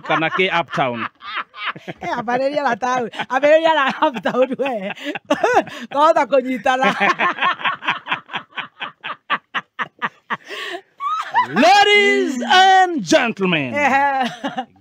kana ke uptown. Abareria la town. Abareria la uptown we. Kota kunyitana. Ladies and gentlemen,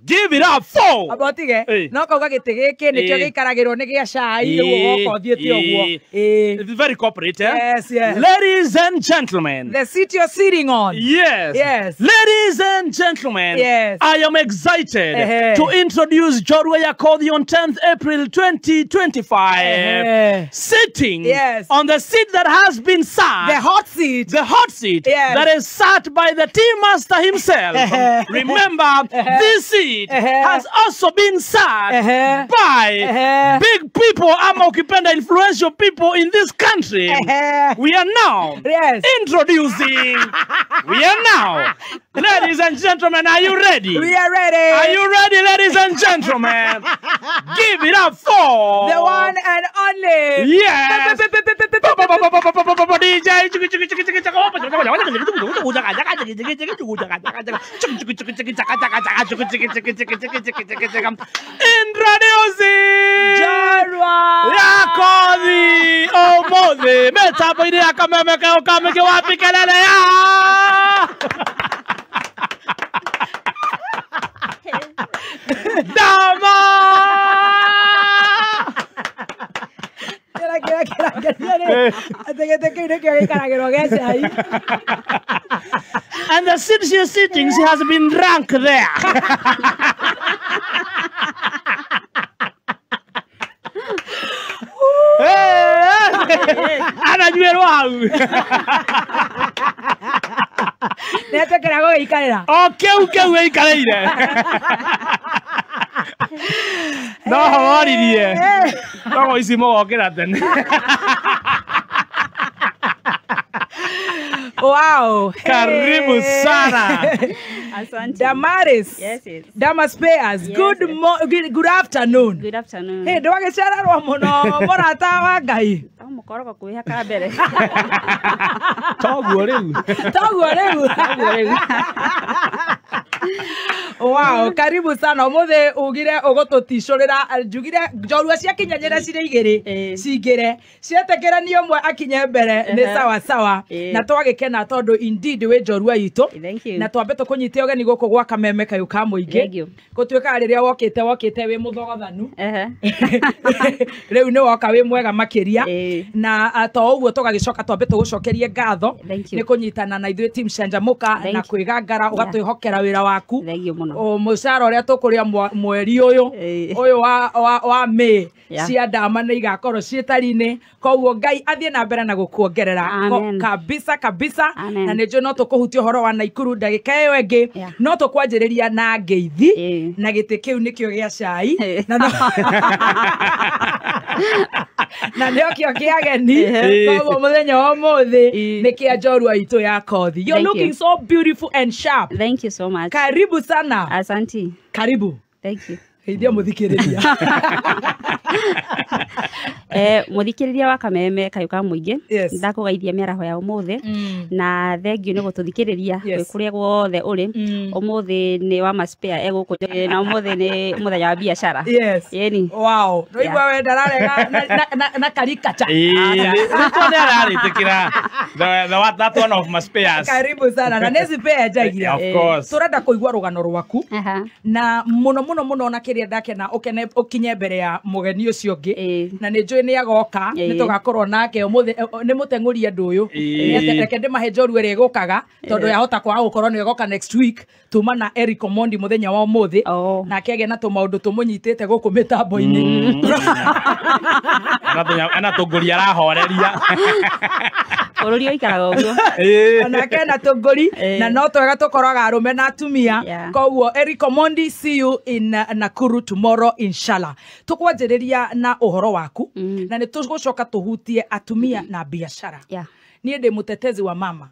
give it up for Abotige no kauga gitege nikyo gikaragirwo ni gia cai ugo thiete uguo it's very corporate. Yes. Ladies and gentlemen, the seat you're sitting on. Yes. Ladies and gentlemen, I am excited to introduce Jorua Yakodhi on 10th April 2025 sitting on the seat that has been sat, the hot seat that is sat by the tea master himself. Remember, this seat has also been sat by big people, Amokipenda influential people in this country. We are now introducing. We are now. Ladies and gentlemen, are you ready? We are ready. Are you ready, ladies and gentlemen? Give it up for the one and only. Yes. Introducing Jorua Yakodhi Omothi metapo ile akamemeke ukameke wapi kelele ya Dama and the seat she is sitting, she has been drunk there. Anajuero hau. Nete kerago ikarera. Keu ikareire. No horirie. No isimo okera tene. Wow. Karibu sana. Asante. Damaris. Yes. Damas Payers. Yes. Good afternoon. Good afternoon. Hey, do agechara ro muno morata wa Ngai. Mukorogo kuihaka mbere. Toguo riu. Wow, karibu sana. Omothe ugire ugotutishurira njugire njorua cia kinyanyira cire igiri cingire cietekerani omwe akinye mbere ni sawa na twagikena tondu indeed we njorua yitu na twambe tukunyite ogeni guku gwa Kameme kayu ka muingi gutwika riria wokite wi muthogothanu riu ni woka wi mwega makiria na to uguo tugagicoka twambe tugucokerie ngatho ni kunyitana na ithuĩ team Canjamuka na kwigangara ugatwihokera wira waku o mucara uria tukuria mweri uyu wa May cia ndama ni igakorwo cietari-ini koguo Ngai athie na mbere na gukuongerera kabisa na nijo no tukuhutia uhoro wa Naikuru ndagika iyo ingi no tukwanjiriria na ngeithi na giti kiu nikio gia cai na ndio kio kiageni koguo muthenya wa muthi ni kia Jorua itu Yakodhi. You're looking so beautiful and sharp. Thank you so much. Karibu sana. Asante. Karibu. Thank you. Heidia muthikiriria. Muthikiriria wa Kameme kayu ka muingi ndakugeithia miaraho ya umuthi na thengio ni gututhikiriria kuria guothe uri umuthi ni wa maspare eguku na umuthi ni muthenya wa biashara. Yeni. Wow. No igwa we ndararega na karikacha. Nitone araritikira that one of my spares. Karibu sana na nezi spare jagia. Of course. Turenda kuigwa rugano rwaku na muno na kiria ndakena ukinye mbere ya mugeni ucio ngi na ni njui ni agoka ni tugakorwo nake umuthi ni muteng'uri andu uyu reke ndimahe Njorua iri gukaga tondu yahota kwa gukorwo ni agoka next week tuma na Eric Omondi muthenya wa umuthi na kege na tumaundu tumunyitite guku mitambo-ini ana tunguri arahoreria ururi oikaraga uguo na kena tunguri na no twega tukoroga arume na atumia koguo Eric Omondi, see you in Nakuru tomorrow inshallah. Tukwanjiriria na uhoro waku na ni tugucoka tuhutie atumia na biashara. Niĩ ndi mutetezi wa mama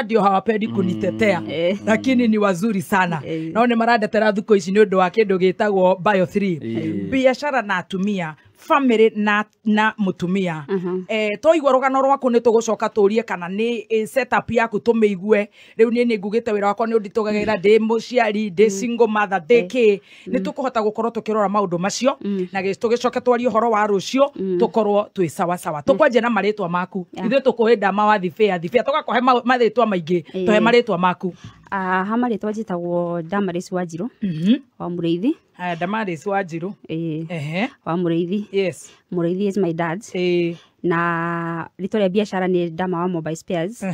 ndio hawapendi kunitetea lakini ni wazuri sana nao ni marandetera thuko ici ni undu wa kindu gitagwo Bio 3 biashara na atumia family na mutumia toigwa rugano rwaku ni tugucoka turie kana ni setup yaku tumeigue riu ni ngugite wira wakwa ni unditugagira ndi muciari ndi single mother ndiki ni tukuhota gukorwo tukirora maundu macio na tugicoke twari horo wa rucio tukorwo twi sawa sawa tukwenje na maritwa maku ithu tukuhinda mawathi fair tugakohe maritwa maingi tuhe maritwa maku ha maritwa njitagwo Damaris Wanjiru wa Mureithi Damaris Wanjiru wa Mureithi yes Mureithi is my dad na rito rĩa biashara ni Dama wa Mobile Spares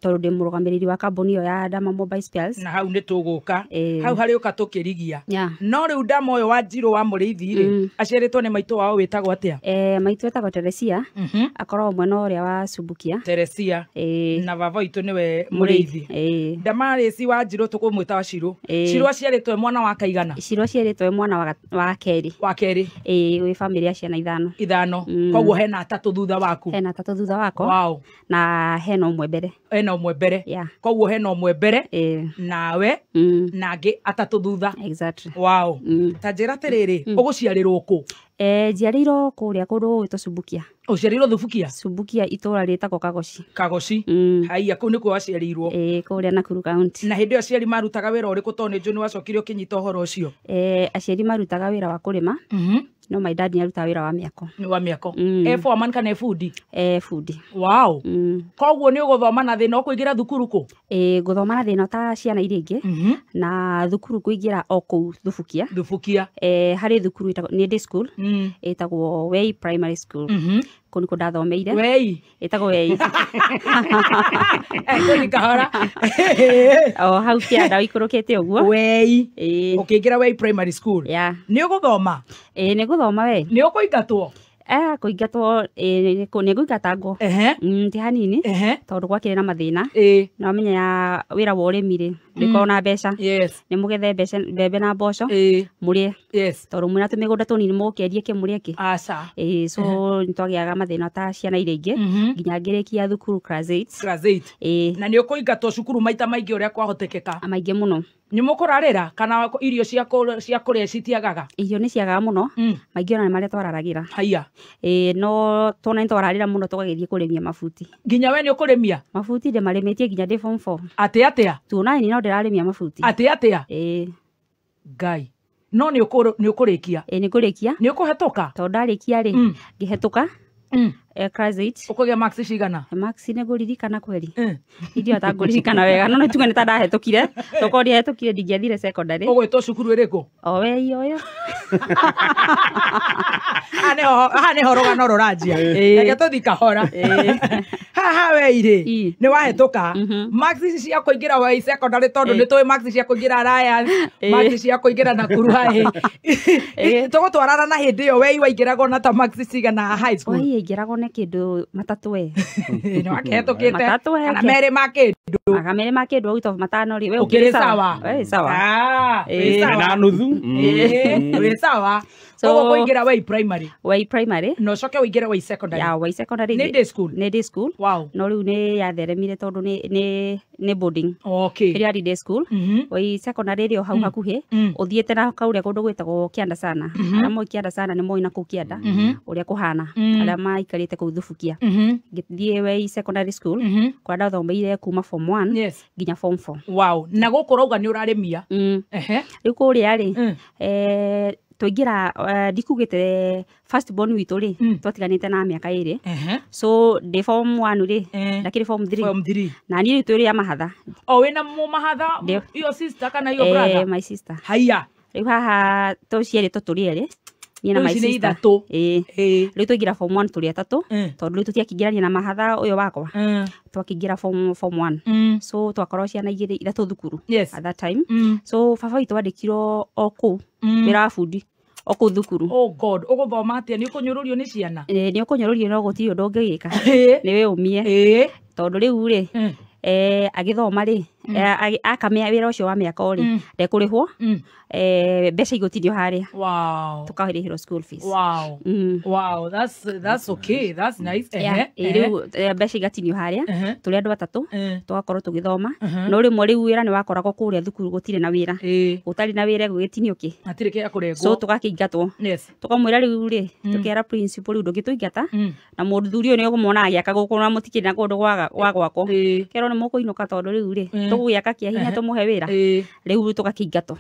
tondu ndi murugamiriri wa kambuni yo ya Dama Mobile Spares na hau ni tuguka hau hari uka tukirigia no riu Dama uyo wa Njiro wa Mureithi ri aciaritwo ni maitu wao witagwo atia maitu wetagwo Teresia akorwo mwena uria wa Subukia Teresia na baba itu niwe Mureithi Damaris wa Njiro tukumwita wa Shiro Shiro aciaritwo mwana wa kaigana Shiro aciaritwo mwana wa keri wi family ya ciana ithano koguo hena atatu thutha waku wow na hena umwe mbere koguo hena umwe mbere nawe nangi atatu thutha exactly wow ta njira tiriri uguciarirwo ku njiarirwo kuria kundu gwitwo Subukia uciarirwo Subukia itura ritagwo Kagoci haiya kuu nikuo waciarirwo kuria Nakuru County na hindi aciari marutaga wira uriku to ni njuni wacokire ukinyita uhoro ucio aciari marutaga wira wa kurima no my dad ni aruta wira wa miako foreman kana food wow koguo ni uguthoma na thina ukuingira thukuru ku guthoma na thina ta ciana iria ingi na thukuru kuingira o kuu Thubukia hari thukuru ni day school etagwo Wei Primary School kuni ko ndathomeire Wei etagwo Wei kuni kahora hau kianda ikurukite uguo Wei ukiingira Wei Primary School ni uguthoma ni guthoma we ni ukuingatwo kuingatwo ni nguingatangwo ti hanini tondu gwakire na mathina na menya ya wira wa urimi ndiko na mbeca ni mugethe mbeca mbembe na mboco murie tondu mwina tumigunda tunini mukiendie kimurie ki so nitwagiaga mathina ta ciana iria ingi nginya ngirikia thukuru class 8 na ni ukuingatwo cukuru maita maingi uria kwahotekeka maingi muno ni mukurarira kana irio cia kuria citiagaga irio ni ciagaga muno maingi ona ni maria twararagira haiya no tona twararira muno tugagithie kurimia mabuti nginya we ni ukurimia mabuti de marimitie nginya de form 4 atia tuona ni no ndirarimia mabuti atia Ngai no ni ukurikia ni kurikia ni ukuhetoka to ndarikia ri ngihetoka class 8 ukugia max cigana max ni nguririkana kweli ndio ataguririkana wega no tuge nita ndahetokire toko ndi hetokire ndingiathire secondary ugwitwo cukuru iriku we iyo ane horogano ruranjia reke tuthika hora haha weiri ni wahetoka max cia kuingira Wei secondary tondu ni tui max cia kuingira Ryan max cia kuingira Nakuru High tugutwarana na hindi iyo Wei waingiragwo na ta max cigana high school Wei ingiragwo na kindu matatu we ni wakehetokite kana mere ma kindu out of matano ri we ukiri sawa na nuthu we sawa so kuingira Wei primary no coke uingira Wei secondary Wei secondary ni day school wow no riu ni yatheremire tondu ni boarding iri day school Wei secondary rio hau hakuhi uthiete na kauria kundu gwitagwo Kianda sana amo Kianda sana ni moina ku Kianda uria kuhana aria maikarite ku Thubukia ngithie Wei secondary school kwa ndathomeire kuma form 1 nginya form 4 wow na gukurauga ni urarimia riu kuria ri tuingira ndikugite first born witu ri twatiganite na miaka iri so de form 1 ri ndakiri form 3 na ni ritu ri ya mahatha wina mu mahatha iyo sister kana iyo brother my sister haiya riu haha tuciere tuturi ri ni na my sister riu tuingira form 1 turi atatu tondu riu tutiakingirania na mahatha uyo wakwa twakingira form 1 so twakorwo ciana igiri ithatu thukuru at that time so baba witu wandikirwo oku wira wa bundi oku thukuru oh god uguthoma atia ni ukunyururio ni ciana ni ukunyururio no gutiri undu ungigika ni we umie tondu riu ri agithoma ri akamea wira ucio wa miaka ori ndekurihwo mbeca igutirio haria tukahirihirwo school fees. Wow, that's okay, that's nice. Riu mbeca igatinio haria turi andu batatu tugakorwo tugithoma no rimwe riu wira ni wakoragwo kuria thukuru gutire na wira utari na wira gugitinio ki atire kia kurengwo so tugakingatwo tukamwira riu ri tukera principal riu ndugituingata na muthuri ni ugumona agiaka guku na mutikiri na kundu gwa gwako kero ni mukuinuka tondu riu ri tugiaka kia hinya tumuhe wira riu tugakingatwo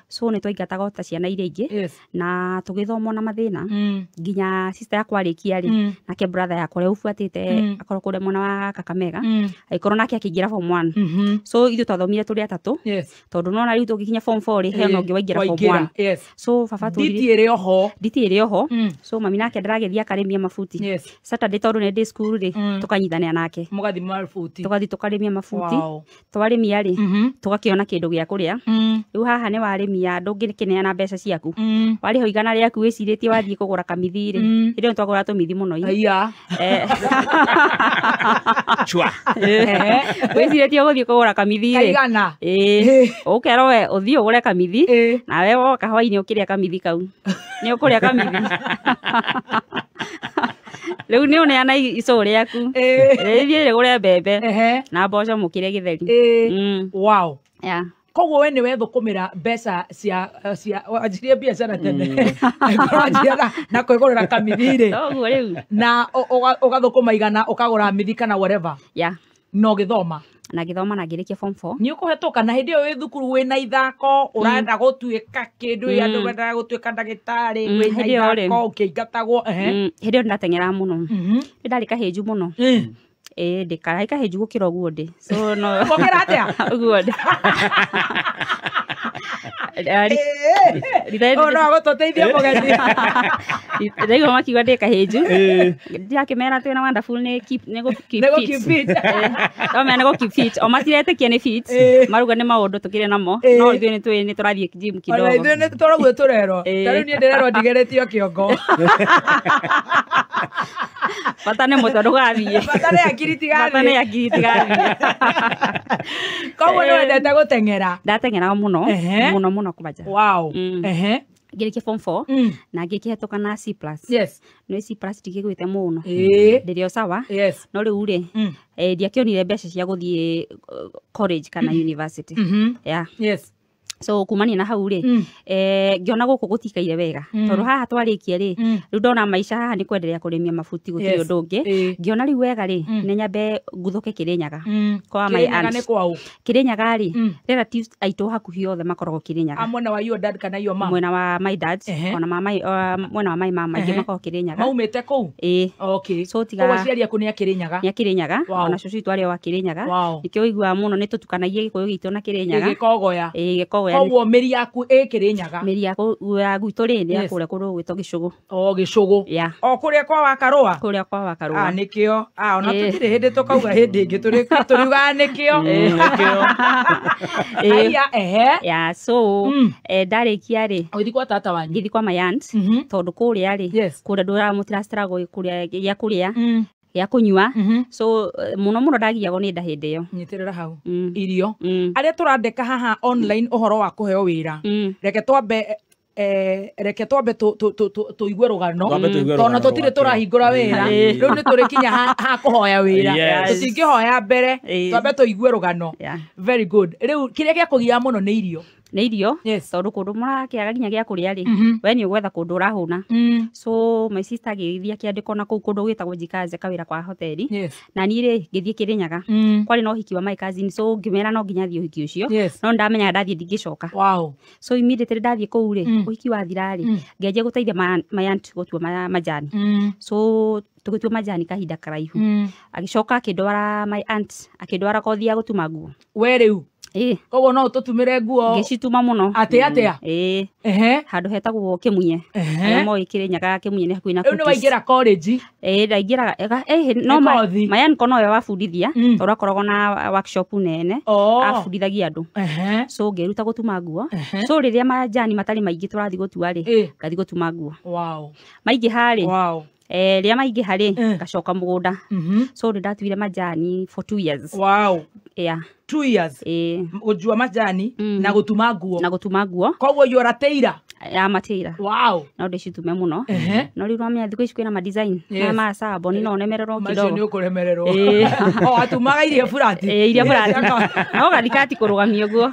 so ni twaingataga ta ciana iria ingi na tugithoma na mathina nginya sister yakwa arikia ri nake brother yakwa ria ufuatite akorwo kure mwana wa Kakamega aikorwo nake akiingira form 1 so ithu twathomire turi atatu tondu nona riu tugikinya form 4 ri hena ungi waingira form 1 so baba tu ditiere oho so mami nake ndaragethia akarimia mafuti Saturday tondu ni day school ri tukanyithania nake mugathi mafuti tugathi tukarimia mafuti twarimia ri tugakiona kindu gia kuria riu haha ni warimia ndungikineana mbeca ciaku wari ho igana riaku wiciritie wathie kugura kamithi ri irio twagura tumithi muno chwa wiciritie guthie kugura kamithi ri ukero we uthie ugure kamithi na we woka hwaini ukiria kamithi kau ni ukuria kamithi riu ni uneana ico riaku rithie rigure mbembe na mboco mukire githeri wow koguo we ni we thukumira mbeca cia ajirie biacara tene na kwigurira kamithiri na ugathukuma igana ukagura mithi kana whatever no githoma na githoma na ngirikia form 4 ni ukuhetoka na hindi wi thukuru wi na ithako urenda gutuika kindu ya andu urenda gutuika ndagitari wi na ithako ukiingatagwo hindi ndatengera muno ndari kaheju muno ndikara kaheju gukira guo ndi so no gukira atia guo ndi no gututeithia mugeni ndego makiwa ndikaheju ndakimera twina wonderful ni keep fit to me nego keep fit o matirete kiene fit maruga ni maundu tukire namo no ithuĩ ni turathie gym kidogo ithuĩ ni turaguo turero taru ni ndirero ndigeretio kiongo batane mutondo gathie batane akiri tigathie koguo ni wendete guteng'era ndateng'eraga muno muno kubaja wow ngirikia form 4 na ngikihetoka na C+ no C+ ndigigwite muno ndirio sawa no riu ri ndiakionire mbeca cia guthie college kana university so kumania na hau ri ngiona guku gutikaire wega tondu haha twarikia ri riu ndona maisha haha ni kwenderea kurimia mafuti gutiri undu ungi ngiona riu wega ri ni nyambe nguthuke Kirinyaga kwa my aunt Kirinyaga ri relatives aitu hakuhi othe makoragwo Kirinyaga mwena wa your dad kana your mom mwena wa my dad ona mwena wa my mama ngi makoragwo Kirinyaga maumite kuu okay so tiga kwa ciari yaku ni Kirinyaga ona cucu twari wa Kirinyaga nikio igua muno ni tutukanagie Gikuyu gitu na Kirinyaga gikogoya koguo meri yaku Kirinyaga meri yaku ya gwitu ri ni akuria kundu gwito Gicugu Gicugu kuria kwa Wakarua nikio ona tutire hindi tukauga hindi ingi turiuga nikio so ndarikia ri uthi kwa tata wanyu ngithi kwa my aunt tondu kuria ri kuria ndura mutira strago kuria ya kunyua so muno ndagiago ni nda hindi yo nyitirira hau irio aria turandeka haha online uhoro wa kuheo wira reke twambe tuigue rugano tona tutire turahingura wira riu ni turikinya ha kuhoya wira tutingihoya mbere twambe tuigue rugano very good riu kiria gia kugia muno ni irio tondu kundu murakiaga nginya gia kuria ri we ni ugwetha kundu urahuna so my sister agithia kiandiko na kuu kundu gwitagwo Njikaze kawira kwa hoteli na ni ri ngithie Kirinyaga kwari no hiki wa my cousin so ngimera no nginya thie hiki ucio no ndamenya ndathie ndingicoka so immediately ndathie kuu ri uhiki wa thirari ngeje guteithia my aunt gutua majani so tugitua majani kahinda karaihu agicoka akindwara my aunt akindwara kothi ya gutuma nguo we riu koguo no tutumire nguo ngicituma muno atia handu hetagwo Kimunye aria moi Kirinyaga Kimunye ni hakuhi na ni waingira college ndaingiraga no mayan kono yo wabundithia tondu akoragwo na workshop nene abundithagia andu so ngeruta gutuma nguo so riria majani matari maingi turathi gutua ri ngathi gutuma nguo maingi hari ria maingi hari ngacoka mugunda so ndatuire majani for 2 years Yeah. 2 years. Gujua majani na gutuma nguo. Na gutuma nguo. Koguo you are a tailor. Ya mateira. Wow. No ndicitume muno. No riu ramenya thiku ici kwina ma design. Na ma sabo ni no nemerero kidogo. Macio ni ukuremererwo. O atumaga iria furati. Iria furati. No gathikati kurugamia guo.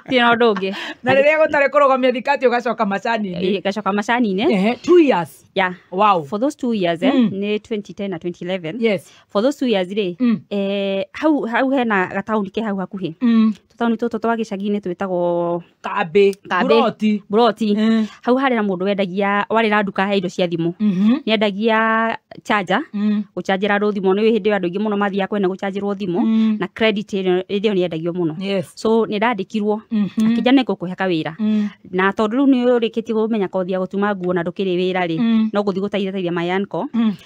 Ti no ndungi. Na riria gutare kurugamia thikati ugacoka macani-ini. Gacoka macani-ini. 2 years. Yeah. Wow. For those 2 years ni 2010 na 2011. Yes. For those 2 years ri hau hena gatauni ke hau hakuhi. Tutauni tutu twa gicagi-ini twitagwo Buroti. Hau hari na mundu wendagia warira nduka he indo cia thimu. Ni endagia charger, guchanjira ro thimu ni hindi andu ingi muno mathia kwena guchanjirwo thimu na credit idio ni endagio muno. So ni ndandikirwo akijana ikukuhe kawira. Na tondu riu ni urikitie gumenya kothi ya gutuma nguo na ndukiri wira ri no guthi gutaithia my uncle.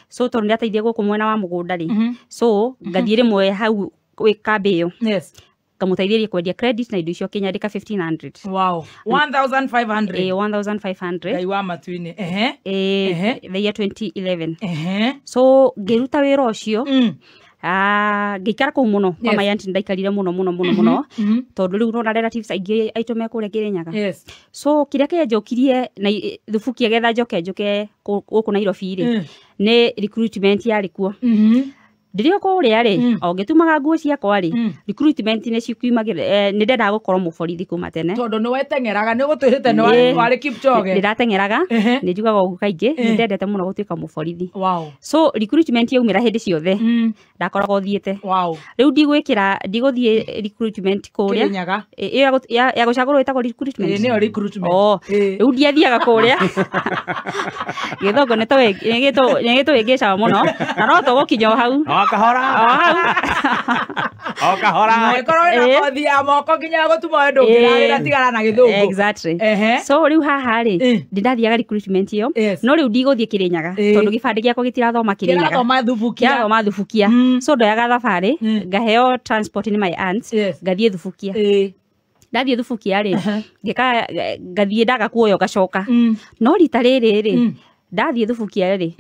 So tondu ni ataithia guku mwena wa mugunda ri. So ngathie rimwe hau wi kambi iyo. Kamutaithia kwendia credit na indo icio kinyandika 1500. Wow. 1500. 1500. Ngai wa matuini. The year 2011. So ngiruta wira ucio ngikara kuu muno kwa my auntie ndaikarire muno tondu riu no relatives aingi aitu me kure Kirinyaga. So kiria kenjokirie na thubuki getha njoke guku Nairobi ri ni recruitment yari kuo. Ndirio kuria ri o ngitumaga nguo ciakwa ri recruitment ni ciukimagira ni ndenda gukorwo muborithi kuma tene tondu ni wetengeraga ni gutwirite ni wari Kipchoge ndiratengeraga ni njugaga ugu kaingi ni ndendete muno gutuika muborithi. Wow. So recruitment yaumira hindi ciothe ndakoragwo thiete. Wow. Riu ndiguthie recruitment kuria Kirinyaga ya gucagurwo itagwo recruitment ni recruitment riu ndiathiaga kuria githongo neto wengecaga muno na no tugukinya hau Kahora. Ekoro na kothi ya moko nginya gutuma wendo ngirarira tigara na githungu. Exactly. So riu haha ri ndathiaga recruitment iyo no riu ndiguthie Kirinyaga tondu gibandi giakwa gitirathoma Kirinyaga. Kirathoma thubukia. So ndoyaga thabari ngaheo transport ni my aunts ngathie thubukia. Ndathie thubukia ri ngathie ndaga kuoyo gacoka. No rita riri ri ndathie thubukia ri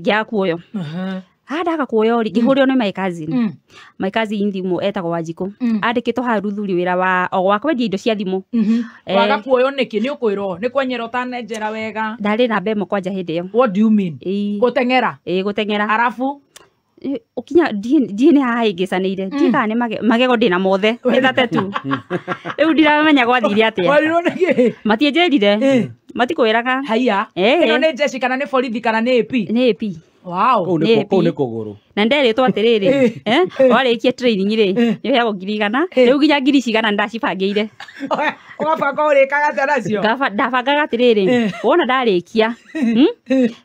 ngia kuoyo. Ndaga kuoyo ri ngihurio ni my cousin. My cousin thimu etagwo Wanjiku. Andikitwo ha ruthuri wira wa ogwa kwendia indo cia thimu. Waga kuoyo niki ni ukwirwo ni kwenyero tanenjera wega. Ndari na bemo kwanja hindi iyo. What do you mean? Gutengera. Gutengera. Arafu ukinya ndiene haha ingicanire tika ni magego ndina mothe ithate tu riu ndiramenya gwathire atia warirwo niki matienjerire matikwiraga haiya ino ni jeshi kana ni borithi kana ni AP ni AP. Wow. Kou ni kuguru na nderetwo atiriri warikie training ri ni heagwo 100 riu nginya 100 ndacibangire wabanga urikaga taracio ndabangaga atiriri wona ndarikia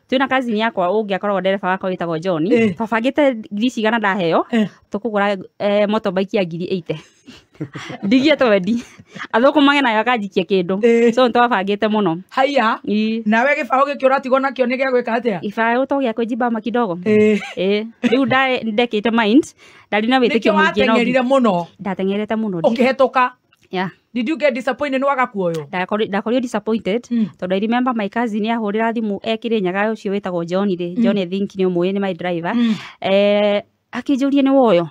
twina cousin yakwa ungiakorwo ndereba wakwa witagwo John twabangite 100 ndaheo tukugura motorbike ya 80 ndigie twendi athoko magena yakanjikia kindu so ntwabangite muno haiya nawe gibaho gikiura tigo nakio ni giagwika atia ibaho to giakwa jibama kidogo riu ndekite mind ndari na witikio mwingi no muno ndatengerete muno ukihetoka. Yeah. Did you get disappointed ni waga kuoyo? Ndakorio disappointed. Tondu I remember my cousin ahurira thimu Kirinyaga ucio witagwo John ri. John I think ni umwe ni my driver. Akijuria ni woyo.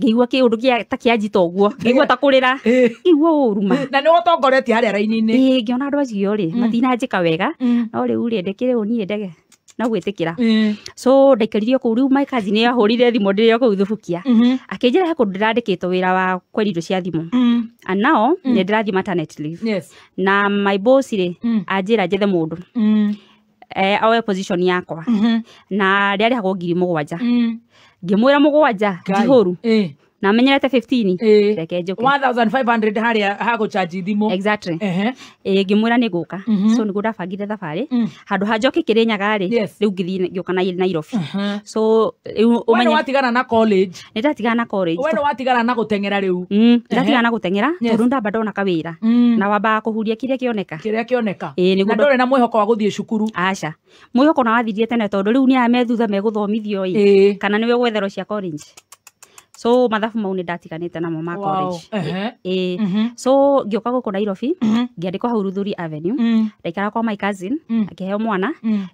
Ngeigua kiundu kia takianjita uguo. Ngeigua ta kurira. Igua uruma. Na ni utongoretie haria raini-ini. Ngiona andu acio ri matinanjika wega. No riu ri ndekire uni ndege. Na gwitikira. So ndaikaririe ku riu my cousin ni ahurire thimu ndirio ku thubukia. Akinjira he kundu ndirandikitwo wira wa kweria indo cia thimu. And now ni ndirathi maternity leave. Yes. Na my boss ri anjira njethe mundu. Awe position yakwa. Na ndiari hagwo 7,000. Ngimwira 7,000 jihuru. Na menyerete 15 reke njoke 1500 haria hago charge thimu. Exactly. Ngimwira ni guka. So ni guda fagire thabari handu hajoke Kirinyaga ri riu ngithi ngioka na Nairobi. So umenya watigana na college. Nitatigana na college. Wewe watigana na gutengera riu. Ndatigana na gutengera tondu ndamba ndona kawira na wamba kuhuria kiria kioneka. Na ndore na mwihoko wa guthie cukuru. Aca mwihoko na wathirie tene tondu riu ni amethutha meguthomithio kana niwe gwetherwo cia college. So mathabu mau nĩ ndatiganĩte namo ma college. So ngĩũka gũkũ Nairobi ngĩandĩkwo hau Ruthuri Avenue ndaikara kwa my cousin akĩheo mwana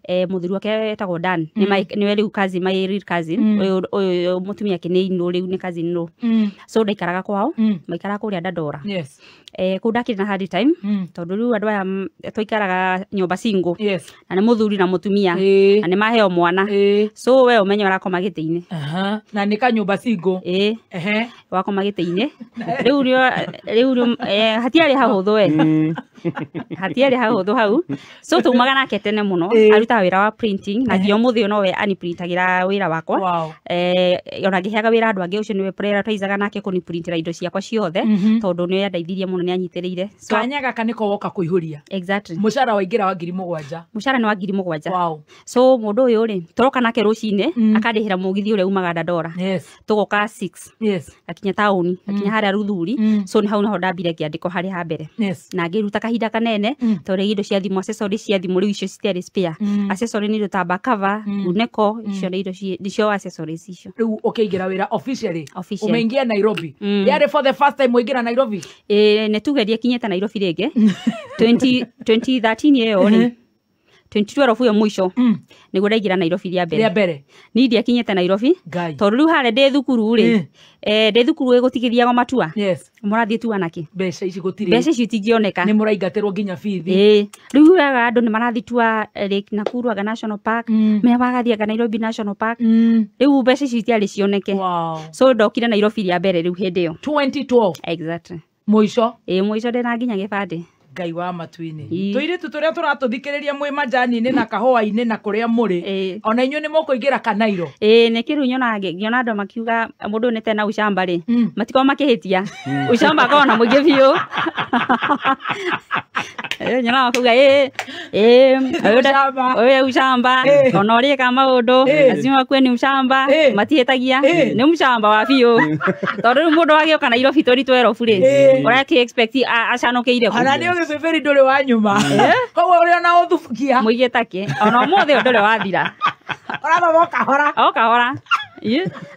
mũthuri wake etagwo Dan nĩwe rĩu cousin my real cousin ũyũ mũtumia yake nĩ Ino rĩu nĩ cousin no. So ndaikaraga kwao maikara kũrĩa Dandora. Kũu ndakĩrĩ na hard time tondũ rĩu andũ aya twaikaraga nyũmba single na nĩ mũthuri na mũtumia na nĩ maheo mwana. So we ũmenye ũrakoma gĩtĩ-inĩ na nĩ kanyũmba single wakoma gĩtĩ-inĩ rĩu hatiarĩ hahũthũ we hatiarĩ hahũthũ hau. So tumaga nake tene mũno arutaga wĩra wa printing na nginya mũthĩ no we aniprintagira wĩra wakwa ona ngĩheaga wĩra andũ angĩ ũcio nĩwe prioritizaga nake kũniprintira indo ciakwa ciothe tondũ nĩwe yandeithirie mũno nĩanyitĩrĩire. Kanya gaka nĩko woka kũihũria. Exactly. Mũcara waingĩra wa 7,000. Mũcara nĩ wa 7,000. So mũndũ ũyũ rĩ tũroka nake rũcinĩ akandĩhĩra mũgithi ũrĩa umaga Dandora. Tũgoka 6 akinya taũni akinya harĩa Ruthuri. So nĩ hau naho ndambire ngĩandĩkwo harĩa ha mbere na ngĩruta kahinda kanene tondũ indo cia thimũ accessories cia thimũ rĩu icio citiarĩ spare. Accessories nĩ indo ta cover uneko icio nĩ indo icio accessories icio. Rĩu ũkĩingĩra wĩra officially umeingia Nairobi. Yarĩ for the first time ũingĩra Nairobi? Nĩ tugerie kinyĩte Nairobi rĩngĩ 2013 ĩyo rĩ 2012 yo mwisho nĩguo ndaingĩra Nairobi rĩa mbere. Ni ndiakinyĩte Nairobi tondũ rĩu harĩa ndĩ thukuru rĩ ndĩ thukuru ĩgũtigithiagwo matua. Mũrathiĩ tu anake mbeca ici gũtirĩ mbeca ici itingĩoneka nĩ mũraingatĩrwo nginya bithi. Rĩu andũ nĩ marathiĩ tua Lake Nakuru aga National Park me magathiĩ aga Nairobi National Park. Rĩu mbeca ici itiarĩ cioneke. So ndokire Nairobi rĩa mbere rĩu hĩndĩ ĩyo 2012. Exactly. Mũico mũico ndĩna nginya gĩbandĩ. Ngai wa matu-inĩ tũirĩtu tũrĩa tũratũthikĩrĩria mwĩ majani-inĩ na kahũa-inĩ na kũrĩa mũrĩ ona inyuĩ nĩ mũkũingĩra Kanairo. Nĩ kĩrĩu nyonaga andũ makiuga mũndũ nĩ tena ucamba rĩ matiko makĩhĩtia ucamba kona mũingĩ biũ nyonaga kuga ũyũ ucamba ona ũrĩka maũndũ lazima kuwe ni ucamba matihĩtagia nĩ ucamba wa biũ tondũ rĩu mũndũ agĩũka Nairobi 2012 rĩ ũrĩa expect acanũkĩire kũ Feferi ndũrĩ wa nyuma koguo ũrĩa na ũthubukia mũigĩ take ona ũmũthĩ ndũrĩ wathira ũrathomo kahora kahora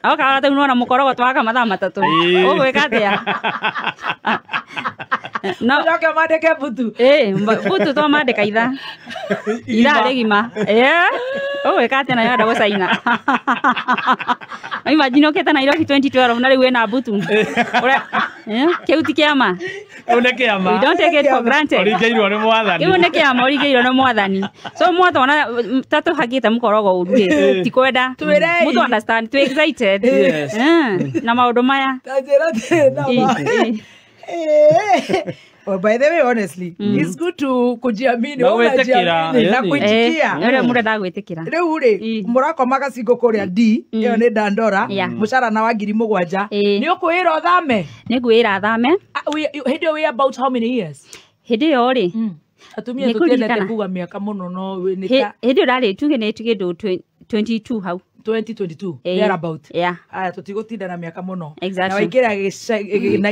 kahora tau nona mũkorogo twaka mathaa matatũ ũgwĩka atĩa no njoke mandĩke butu butu twamandĩka itha rĩgima ũgwĩka atĩa nayo enda gũcaina imagine ũkĩte Nairobi 2012 na rĩu wĩna butu kĩu ti kĩama. We don't take it for granted. Ũringĩirwo nĩ mwathani. Kĩu nĩ kĩama ũringĩirwo nĩ mwathani. So mwatona tatũ hakĩte mũkorogo ũru rĩ ti kwenda mũtu understand too excited na maũndũ maya. By the way, honestly, it's good to kujiamini na kuitikia. Ndio mũndũ ndagwĩtĩkĩra. Rĩu rĩ mũrakomaga cingo kũrĩa D ĩyo nĩ Dandora mũcara na wa 7,000 nĩ ũkwĩra thame. Nĩ ngwĩra thame. Hĩndĩ we about how many years? Hĩndĩ ĩyo rĩ atumia tũtiendete kuga mĩaka mũno no nĩ ta hĩndĩ ũrarĩ tuge nĩ kĩndũ 22 hau 2022 thereabout. Aya tutigũtinda na mĩaka mũno na waingĩra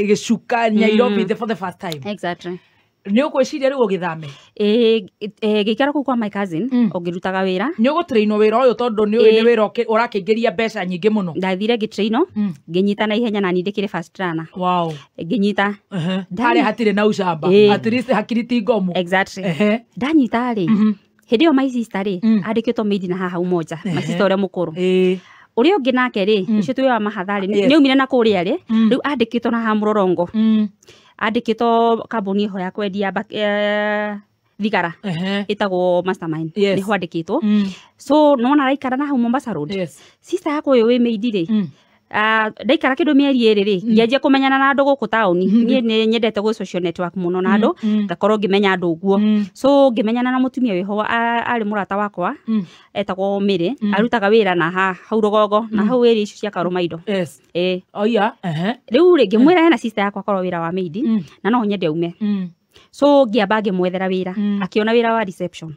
gĩcuka Nairobi for the first time. Exactly. Nĩ ũkwĩciria rĩu ũgĩthame? Gĩikara kũu kwa my cousin ũngĩrutaga wĩra nĩ ũgũtrainwo wĩra ũyũ tondũ nĩ wĩra ũrakĩingĩria mbeca nyingĩ mũno. Ndathire ngĩtrainwo ngĩnyita na ihenya na nindĩkĩre first runner. Ngĩnyita harĩa hatirĩ na ucamba at least hakiri ti ngomu. Exactly. Ndanyita rĩ hĩndĩ ĩyo my sister rĩ andĩkĩtwo maidi na haha umoja my sister ũrĩa mũkũrũ ũrĩa ũngĩ nake rĩ ũcio twĩ wa mahatharĩ nĩ umire na kũrĩa rĩ rĩu andĩkĩtwo na haha Mũrorongo andĩkĩtwo kambuni iho ya kwendia thigara ĩtagwo Mastermind nĩho andĩkĩtwo. So nona araikara na hau Mombasa Road. Sister yakwa ũyũ wĩ maidi rĩ ndaikara kĩndũ mĩeri ĩrĩ rĩ ngĩanjia kũmenyana na andũ gũkũ taũni. Niĩ nĩ nyendete gũ social network mũno na andũ ngakorwo ngĩmenya andũ ũguo. So ngĩmenyana na mũtumia wĩho arĩ mũrata wakwa etagwo Mĩrĩ arutaga wĩra na hau Rũgongo na hau ĩrĩ icio cia Karũmaido. Rĩu rĩ ngĩmwĩra hena sister yakwa korwo wĩra wa maidi na no nyende ume. So ngĩamba ngĩmwethera wĩra akĩona wĩra wa reception.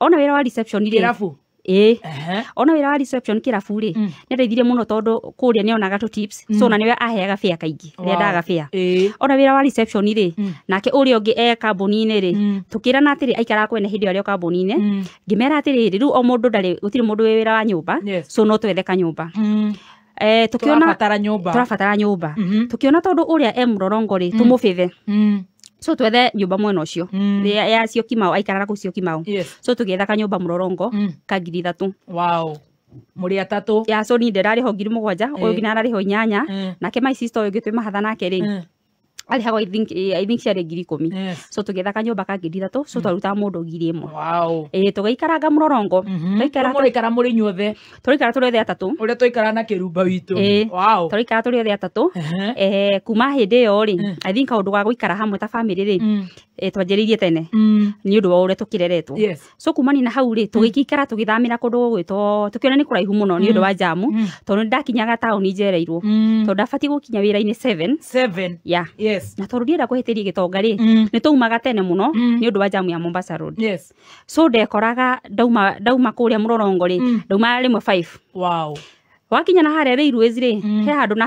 Ona wĩra wa reception rĩ ona wĩra wa reception kĩrabu rĩ nĩndeithirie mũno tondũ kũrĩa nĩonaga tu tips. So na nĩwe aheaga fare kaingĩ rĩrĩa ndaga fare. Ona wĩra wa reception rĩ nake ũrĩa ũngĩ kambuni-inĩ rĩ tũkĩrana atĩrĩ aikara kwene hĩndĩ ĩyo kambuni-inĩ ngĩmera atĩrĩ rĩu o mũndũ ndarĩ gũtirĩ mũndũ wĩ wĩra wa nyũmba so no twethe kanyũmba. tukiona turabatara nyumba tukiona tondu uria Mlolongo ri tumubithe so twethe nyumba mwena ucio ya Syokimau aikarara ku Syokimau so tugietha kanyumba Mlolongo ka 3,000 wow muri atatu ya so ni nderari ho 7,000 uyu ngina arari ho 8 nake my sister uyu ngitwe mahatha nake ri ali hago I think ciari 10,000 so tugetha kanyumba ka 3,000 so twaruta mundu 1,000 wow tugaikaranga Mlolongo twaikara muri nyothe turikara turi othe atatu uria twaikara na kirumba witu wow turikara turi othe atatu kuma hindi yo ri I think kaundu ga guikara hamwe ta family ri twanjiririe tene ni undu wa uria tukireretwo so kumani na hau ri tugikara tugithamira kundu gwitwo tukiona ni kuraihu muno ni undu wa jamu tondu ndakinyaga town njereirwo tondu ndabati gukinya wira-ini 7 yeah na tondu ndienda kuhitiria gitonga ri ni tuumaga tene muno ni undu wa jamu ya Mombasa Road so ndekoraga ndauma kuria Mlolongo ri ndauma rimwe 5 wow wakinya na haria Railways ri he handu na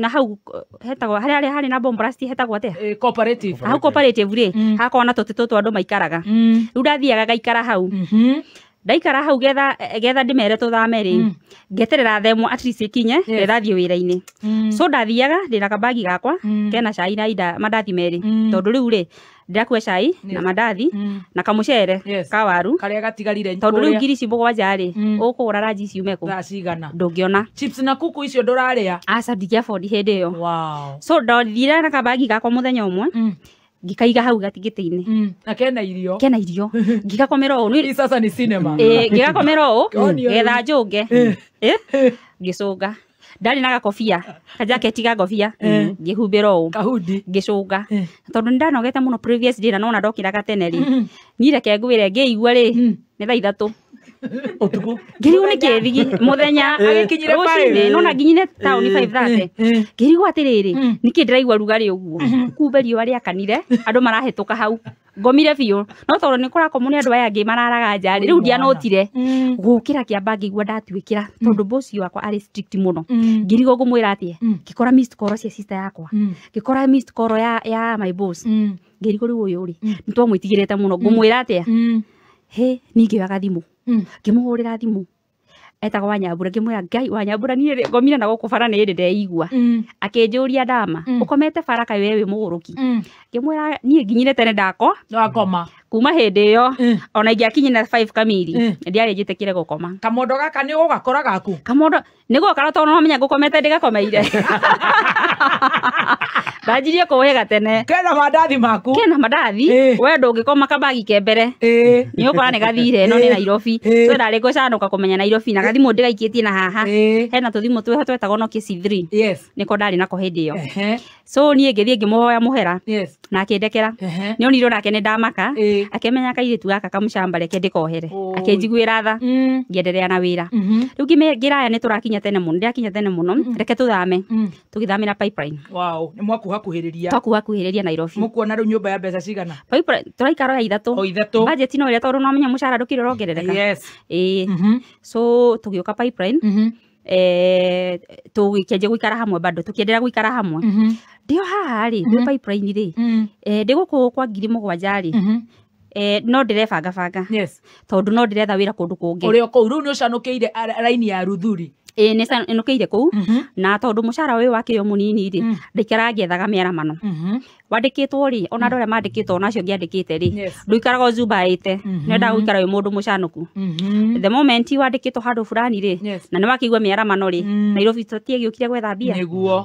hau hetagwo haria hari na bomb blast hetagwo atia cooperative hau cooperative ri hakona tutu andu maikaraga riu ndathiaga gaikara hau ndaikara hau getha ndimere tuthame ri ngeterera themo at least ikinye ndathiĩ wira-ini so ndathiaga ndina kabagi gakwa kena cai na ida mandathi meri tondu riu ri ndirakua cai na mandathi na kamucere ka waru karia gatigarire tondu riu 7,000 ri ukugura ranji ciume ku cigana ndungiona chips na kuku icio nduraria aca ndingĩafford hindi iyo wow so ndathire na kabagi gakwa muthenya umwe ngikaiga hau gatigiti-ini na kena irio ngikakomera o ni sasa ni cinema ngikakomera o getha njunge ngicunga ndari na gakobia kajaketi ga ngobia ngihumbira o kahudi ngicunga tondu ndanogete muno previous day na nona ndokira gatene ri ni reke ngwire ngeigua ri ni thaa 3 utuku ngirigo ni kethigi muthenya agikinyire pale nona nginyine town 5:30 ngirigo atiriri niki ndiraigua rugari uguo kumberio aria kanire andu marahituka hau ngomire biu no tondu ni kurako muni andu aya angi mararaga njari riu ndianotire gukira kiamba ngigua ndatwikira tondu boss wakwa ari strict muno ngirigo ngumwira atie ngikora missed call cia sister yakwa ngikora missed call ya my boss ngirigo riu uyu ri nitwamwitigirite muno ngumwira atia he ningioyaga thimu ngimuhurira thimu etagwo Wanyambura ngimwira ngai Wanyambura ni ngomire na gukubara ni ndi ndeigua akinjuria ndama ukomete baraka wewe muguruki ngimwira ni nginyire tene ndakoma kuma hindi iyo ona ingiakinye na 5 kamiri ndiari njitikire gukoma kamondo gaka ni ugakora gaku kamondo niguo kara tondu no menya ngukomete ndigakomeire ndajirie kuhega tene kena mandathi maku kena mandathi we ndungikoma kabagi kembere ni ukora ni gathire no ni Nairobi so ndari gucanuka kumenya Nairobi na gathimu ndigaikitie na haha hena tuthimu tweho twetagwo Nokia C3 niko ndari nako hindi iyo so ni ngithie ngimuhoya muhera na akindekera ni onirwo nake ni ndamaka akemenya kairitu gaka kamucamba reke ndikohere akinjiguira tha ngienderea na wira riu ngiraya ni turakinya tene muno ndiakinya tene muno reke tuthame tugithamira pipeline wow ni mwakuhakuhiriria Nairobi mukuona riu nyumba ya mbeca cigana pipeline turaikara ya 3 budget no ria tondu no menya mucara ndukire rongerereka so tugioka pipeline tugikenje guikara hamwe bado tukiendelea guikara hamwe ndio haha ri pipeline ri ndiguku kwa 7,000 ri no ndirebanga tondu no ndiretha wira kundu kungi uri kou riu ni ucanukiire raini ya Ruthuri nukiire kou na tondu mucara uyu wakio munini ri ndikara ngethaga miaramano wandikitwo ri ona ndore mandikitwo nacio ngiandikite ri nduikaraga zubaite nenda guikara uyu mundu mucanuku the moment wandikitwo handu fulani ri na ni wakigwa miaramano ri Nairobi tutie giukire gwetha bia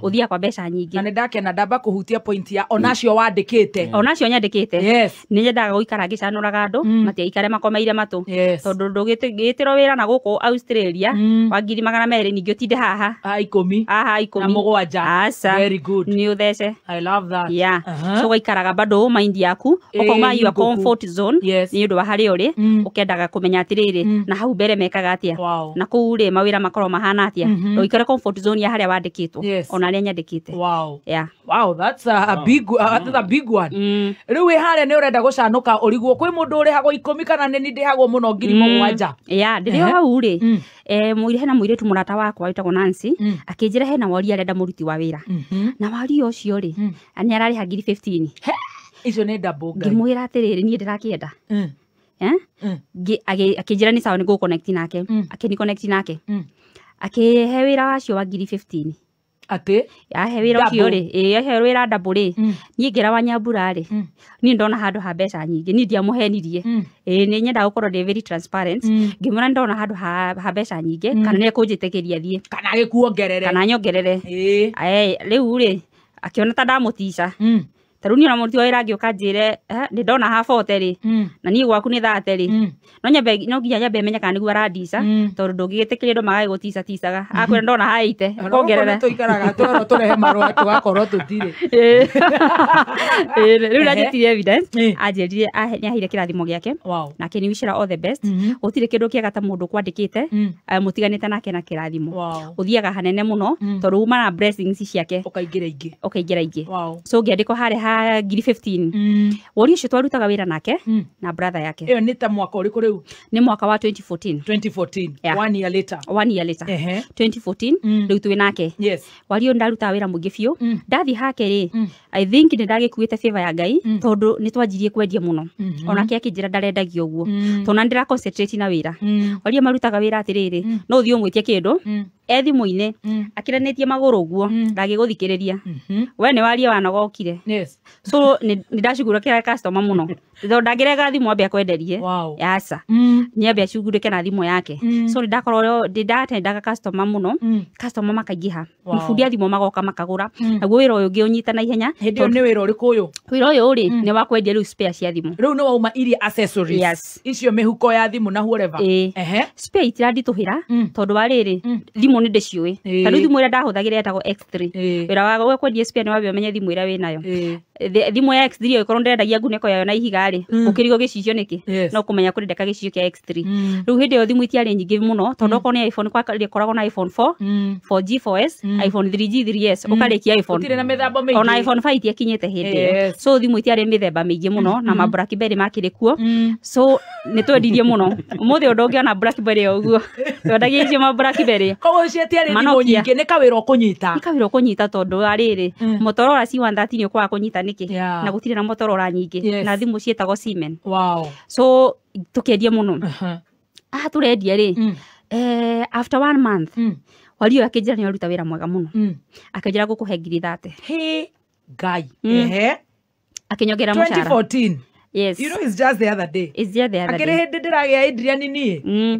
uthia kwa mbeca nyingi na ndakena ndamba kuhutia point ya onacio wandikite onacio nyandikite ni nyendaga guikara ngicanuraga andu matiaikare makomeire matu tondu ndugitiro wira na guku Australia wa 200 ningio tinde haha 10 na 7 very good ni uthece I love that so gaikaraga bado mind yaku ukoma your comfort zone ni undu wa hari uri ukendaga kumenya atiriri na hau mbere mekaga atia na kuu ri mawira makoro mahana atia uikare comfort zone ya haria wandikitwo ona ria nyandikite wow that's a big one riu wi haria ni urenda gucanuka urigwo kwi mundu uri hago 10 kana ni ndihagwo muno 7,000 ndirio hau ri muire hena muiretu murata wakwa witagwo Nancy akinjira hena wori arenda muruti wa wira na wori ucio ri ani arari hagiri 15 icio ni double ngimwira atiriri ni ndirakienda akinjira ni sawa ni go connect nake akini connect nake Akihe wira wacio wa 15. Ati yahe wira ucio ri yahe wira double ni ngira wa Nyambura ri ni ndona handu ha mbeca nyingi ni ndiamuhenirie ni nyenda gukorwo ndi very transparent ngimura ndona handu ha mbeca nyingi kana ni kunjitekeria thie kana gikuongerere kana nyongerere riu ri akiona ta ndamutica taru ni ona muruti wa irangi ukanjire ni ndona ha 40 ri na ni gwaku ni 30 ri no nginya nyambe menya kana niguo arandica tondu ndungigitikiria ndo magae gutica ticaga akwira ndona ha 80 kongerere tuikaraga turehe marwa tugakorwo tutire riu rajitire evidence anjirire ni ahire kirathimo giake na kini wishira all the best utire kindu kiega ta mundu kwandikite mutiganite nake na kirathimo uthiaga hanene muno tondu uma na blessings ciake ukaingira ingi so ngiandiko hare ha 15 wori ucio twarutaga wira nake na brother yake iyo ni ta mwaka uriku riu ni mwaka wa 2014 yeah. 1 year later 2014 riu twi nake wari ndaruta wira muingi biu ndathi hake ri I think ni ndagikuite favor ya Ngai tondu ni twanjirie kwendia muno onake akinjira ndarendagio uguo tona ndira concentrate na wira wari marutaga wira atiriri no uthio mwitie kindu ethimu-ini akiranitie maguru uguo ndagiguthikiriria we ni warie wanogokire so ni ndacugura kira customer muno ndo ndagirega thimu ambe akwenderie yasa ni ambe acugurike na thimu yake so ni ndakorwo ndatendaga customer muno customer makaingiha mfundi thimu magoka makagura naguo wira uyu ngiunyita na ihenya hindi ni wira uriku uyu wira uyu ri ni wa kwendia riu spare cia thimu riu no wauma iria accessories icio mihuko ya thimu na whatever spare itirandituhira tondu wariri thimu ni ndiciui tanu thimu ira ndahuthagira etagwo X3 wira wa kwendia spare ni wabe umenye thimu ira winayo thimu ya X3 ikorwo ndendagia nguneko yayo na ihiga ri ukirigo gicicio niki no kumenya kuri ndeka gicicio kia X3 riu hindi yo thimu itiari nyingi muno tondu ko ni iPhone kwa koragwo na iPhone 4 4G 4S iPhone 3G 3S ukarikia iPhone utire na mithemba mingi ona iPhone 5 itiakinyete hindi so thimu itiari mithemba mingi muno na ma BlackBerry makiri kuo so ni twendirie muno umuthi undu ona BlackBerry uguo twendagia icio ma BlackBerry koguo cio itiari thimu nyingi ni kawira ukunyita tondu ariri Motorola C130 ni kwa kunyita niki na gutire na Motorola nyingi na thimu cietagwo Siemens so tukiendia muno turendia ri after 1 month wali akijira ni aruta wira mwega muno akijira gukuhe ngiri 30 Ngai akinyogera mushara 2014 yes you know it's just the other day akire hindi ndiragia Adrian ni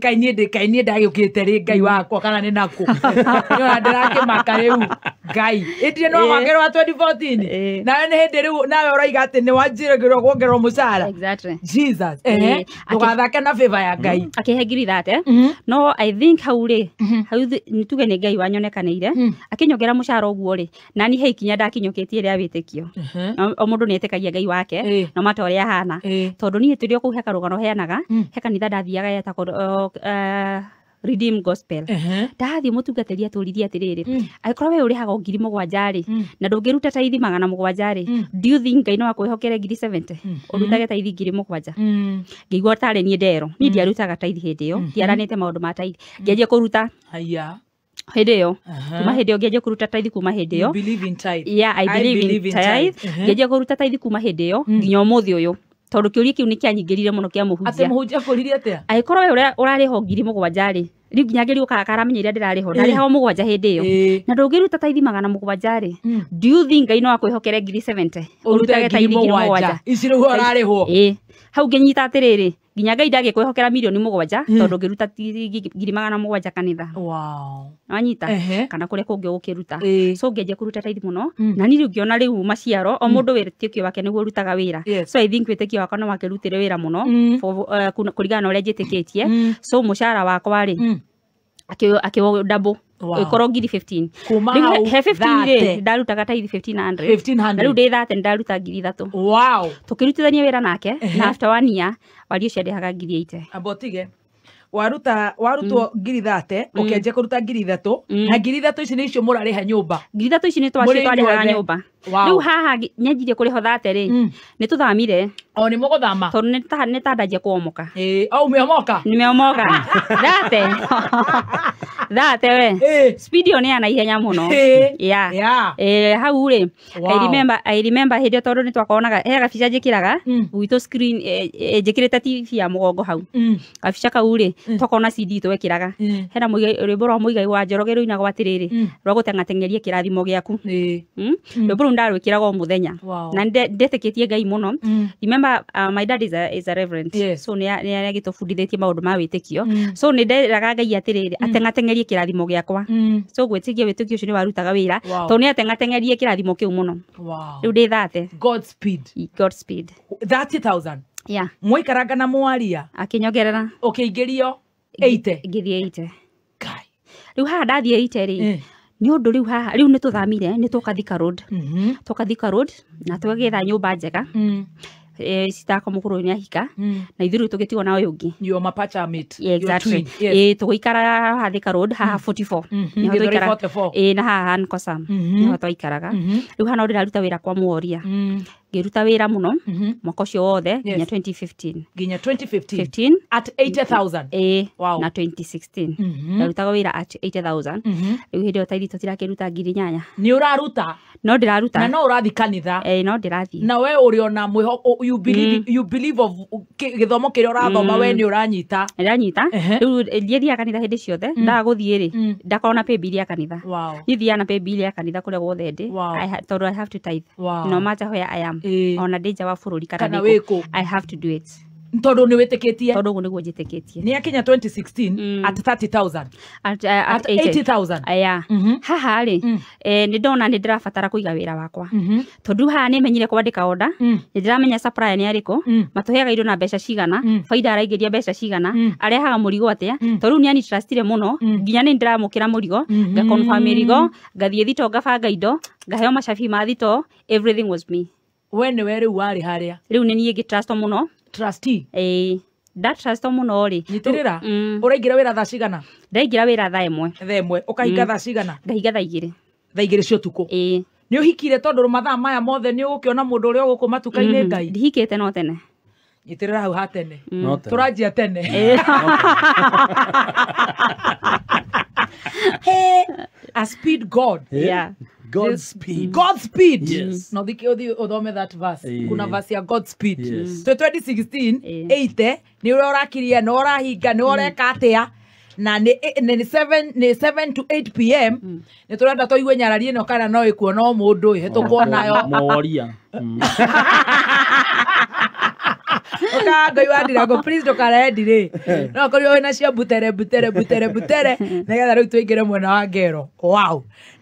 kaini ndagukite ri Ngai wakwa kana ni naku yo ndirakimaka riu Ngai Adrian no wagerwa 2014 na ni hindi riu nawe uraiga ati ni wanjiragirwo kuongerwo mushara exactly Jesus tugathake na favor ya Ngai akihe ngiri 30 no I think hau nituge ni Ngai wanyonekanire akinyogera mushara uguo ri na ni heikinya ndakinyoketie ria witikio o mundu ni etekagia Ngai wake no matoria tondu ni turi ku heka rugano heanaga heka ni ndathiaga yetagwo Redeem Gospel ndathi mutungateria turirie atiriri aikorwo we urihaga 7,000 ri na ndungiruta taithi 700 ri do you think Ngai no akwihokere 70 urutage taithi 7,000 ngigwa tare ni ndero ni ndiarutaga taithi hindi yo ndiaranite maundu ma taithi ngianjia kuruta hindi yo kuma hindi yo ngianjia kuruta taithi kuma hindi yo I believe in tithe ngianjia kuruta taithi kuma hindi yo nginya umuthi uyu tondu kiuria kiu ni kianyingirire muno kia muhunjia ate muhunjia kuririe atia aikorwo we urariho 7,000 ri riu nginya ngiri ukaramenya iria ndirariho ndariho 7,000 hindi yo na ndungiruta taithi 700 ri do you think Ngai no akwihokere 70 urutage taithi 7,000 ici riu urariho hau nginyita atiriri nginya Ngai ndagikwihokera milioni 7 tondu ngiruta 700 kanitha wanyita kana kuria kungi ukiruta so ngianjia kuruta taithi muno na ni riu ngiona riu maciaro o mundu witikio wake niguo rutaga wira so I think witikio wake no wakirutire wira muno kurigana na uria njitikitie so mushara wakwa ri akio double ikorwo ngiri 15 kuma hau he 15 ri ndarutaga taithi 1500 riu ndi 30 ndaruta ngiri 3 tukirutithania wira nake na after 1 year wali ucio ndihaga ngiri 80 abotige warutwo ngiri 30 ukenje kuruta ngiri 3 na ngiri 3 ici ni icio murariha nyumba ngiri 3 ici ni twarihaga nyumba riu haha nyenjirie kuri ho thate ri ni tuthamire o ni muguthama to ni tandaje kuomoka au umeomoka nimeomoka thate we speed yo ni ana ihenya muno hau ri I remember hindi tondu ni twakonaga he gabica njikiraga gwitu screen njikirite TV ya mugongo hau gabica kau ri twakona CD twekiraga hena rwimbo rwa muigai wa Njoroge ruina gwa tiriri rwa gutengatengeria kirathimo giaku rwimbo ru ndarwikiraga o muthenya na ndetikitie Ngai muno. Remember my dad is a reverend, so ni agitubundithitie maundu ma witikio, so ni nderaga Ngai atiriri atengatengerie kirathimo giakwa, so gwitikia witikio ucio ni warutaga wira to ni atengatengerie kirathimo kiu muno. Riu ndi thate Godspeed 30,000 mwikaranga na mwaria akinyongerera ukiingirio 80 ngithie 80 riu haha ndathie 80 ri ni undu riu haha riu ni tuthamire ni tukathika road na twegitha nyumba njega sitaka mukuru ni ahika na ithiru tugitigwo na uyu ungi yo mapacha mate exactly tuikara hathika road haha 44 ni ho tuikara na haha nkosam ni ho tuikaraga riu hana ndiraruta wira kwa muoria ngiruta wira muno mwaka ucio wothe nginya 2015 at 80,000 na 2016 ndarutaga wira at 80,000 riu hindi otairi tutirakiruta ngiri nyanya ni uraruta no ndiraruta na no urathi kanitha no ndirathi na we uri ona mwihoko you believe of githomo kiria urathoma we ni uranyita riu ndithia kanitha hindi ciothe ndaguthie ri ndakona paybill ya kanitha nithia na paybill ya kanitha kuria guothe ndi tondu I have to tithe no matter where I am ona ndija wa bururi kana wiko I have to do it tondu ni witikitie tondu guo niguo njitikitie ni akinya 2016 at 30,000 at 80,000 haha ri ni ndona ni ndirabatara kuiga wira wakwa tondu haha ni menyire kwandika order ni ndiramenya supplier ni ariko matuheaga indo na mbeca cigana faida araingiria mbeca cigana arehaga murigo atia tondu ni ani trustire muno nginya ni ndiramukira murigo nga confirm murigo ngathie thito ngabanga indo ngaheo macabi ma thito everything was me when were wari haria riu ni nie gitrust muno trustee that trust muno ri nitirira uraingira wira thaa cigana ndaingira wira thaa imwe ukahinga thaa cigana ngahinga thaa igiri cio tuku ni uhikire tondu mathaa maya mothe ni ugukiona mundu uria uguku matuka-ini Ngai ndihikite no tene nitirira hau hatene turanjia tene a speed God Godspeed. Yes. No diki odome that verse. Kuna verse ya Godspeed. So 2016 80 ni urakiria no rahinga no reka atia na ni 7 to 8 pm ni turenda toigwe nyararie no kana no ikuo no mundu hetukwo nayo moria Ngai wandira go please ndukare ndire no kuri wena cia butere negetha riu tuingire mwena wa ngero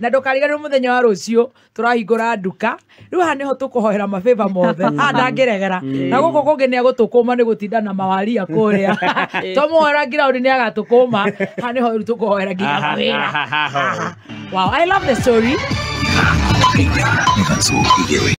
na ndukarigane muthenya wa rucio turahingura nduka riu ha niho tukuhoera mafeva mothe ndangiregera na guko kungi ni agutukuma ni gutinda na mawaria kuria tomuhora ground ni agatukuma ha niho tukuhoera nginya wira I love the story